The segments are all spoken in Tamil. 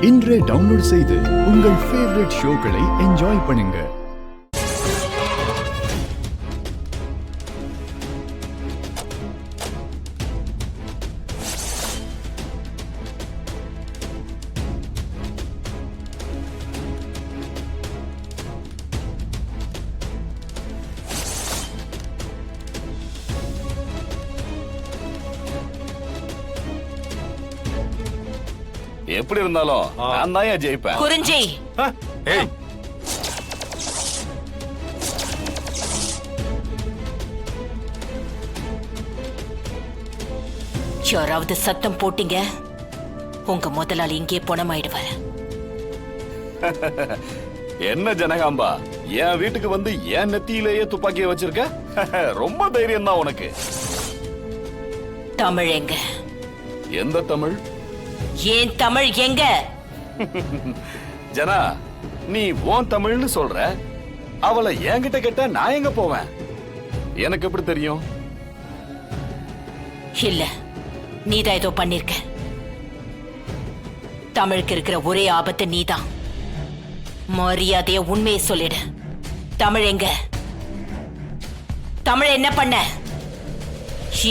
இன்றே டவுன்லோட் செய்து உங்கள் ஃபேவரட் ஷோக்களை என்ஜாய் பண்ணுங்க. எப்படி இருந்தாலும் நான் தான் ஜெயிப்பேன். குறிஞ்சி, ஏய், யாராவது சத்தம் போட்டீங்க உங்க முதலாளி இங்கே பணமாயிடுவாரு. என்ன ஜனகாம்பா, என் வீட்டுக்கு வந்து என் நெத்தியிலேயே துப்பாக்கியை வச்சிருக்க? ரொம்ப தைரியம் தான் உனக்கு. தமிழ் எங்க? எந்த தமிழ்? ஏன் தமிழ் எங்க? ஜனா, நீ உன் தமிழ்னு சொல்ற, அவளை என்கிட்ட கேட்டா நான் எங்க போவேன்? எனக்கு எப்படி தெரியும்? இல்ல, நீதான் ஏதோ பண்ணிருக்க. தமிழுக்கு இருக்கிற ஒரே ஆபத்து நீதான். மரியாதைய உண்மையை சொல்லிடு. தமிழ் எங்க? தமிழ் என்ன பண்ண?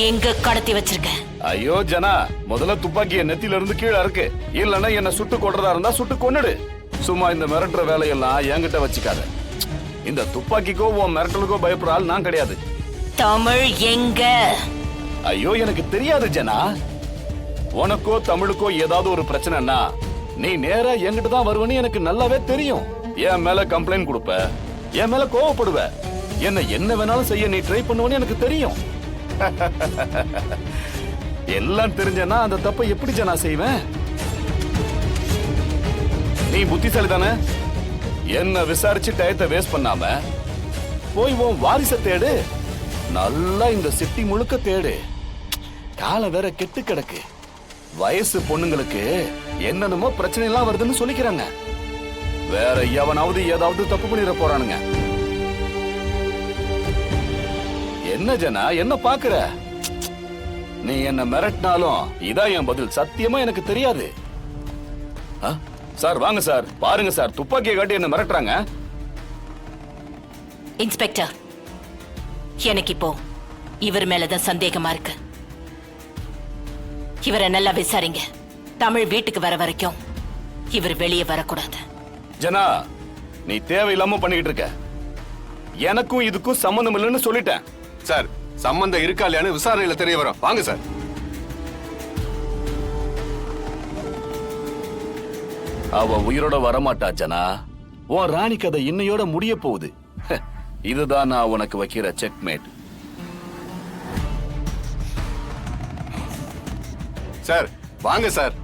எங்க கடத்தி வச்சிருக்க? ஐயோ ஜனா, முதல்ல துப்பாக்கிய நெத்தில இருந்து கீழே இருக்கு. இல்லன்னா என்ன சுட்டு கொள்றதா இருந்தா சுட்டு கொன்னுடு. சும்மா இந்த மிரட்டுற வேலையெல்லாம் என்கிட்ட வச்சுக்காத. இந்த துப்பாக்கிக்கோ உன் மிரட்டலுக்கோ பயப்படுற ஆள் நான் கிடையாது. தமிழ் எங்க? ஐயோ, எனக்கு தெரியாது ஜனா. உனக்கோ தமிழுக்கோ ஏதாவது ஒரு பிரச்சனைனா நீ நேரா என்கிட்ட தான் வருவன்னு எனக்கு நல்லாவே தெரியும். என் மேல கம்ப்ளைண்ட் கொடுப்ப, என் மேல கோவப்படுவ, என்ன வேணாலும் செய்ய நீ ட்ரை பண்ணுவன்னு எனக்கு தெரியும். எல்லாம் தெரிஞ்சனா அந்த தப்பை எப்படி ஜனா செய்வேன்? நீ புத்திசாலி தானே? என்ன விசாரிச்சு டயத்தை வேஸ்ட் பண்ணாம போய் உன் வாரிசை தேடு. நல்லா இந்த சிட்டி முழுக்க தேடு. காலம் வேற கெட்டு கிடக்கு. வயசு பொண்ணுங்களுக்கு என்னென்னமோ பிரச்சனை எல்லாம் வருதுன்னு சொல்லிக்கிறாங்க. வேற எவனாவது ஏதாவது தப்பு பண்ணிட போறானுங்க. என்ன ஜனா, என்ன பாக்குற? நீ என்ன மிரட்டினாலும் இதான் என் பதில். சத்தியமா எனக்கு தெரியாது. சார் வாங்க சார், பாருங்க சார், துப்பாக்கியை காட்டி என்ன மிரட்டுறாங்க. இன்ஸ்பெக்டர், எனக்கு இப்போ இவர் மேலதான் சந்தேகமா இருக்கு. இவரை நல்லா விசாரிங்க. தமிழ் வீட்டுக்கு வர வரைக்கும் இவர் வெளியே வரக்கூடாது. ஜனா, நீ தேவையில்லாம பண்ணிக்கிட்டு இருக்க. எனக்கும் இதுக்கும் சம்பந்தம் இல்லைன்னு சொல்லிட்டேன். சார், சம்பந்தம் இருக்கா இல்லையான்னு விசாரணையில தெரிய வரும். வாங்க சார். அவ உயிரோட வரமாட்டா ஜனா. உன் ராணி கதை இன்னையோட முடிய போகுது. இதுதான் நான் உனக்கு வைக்கிற செக்மேட். சார் வாங்க சார்.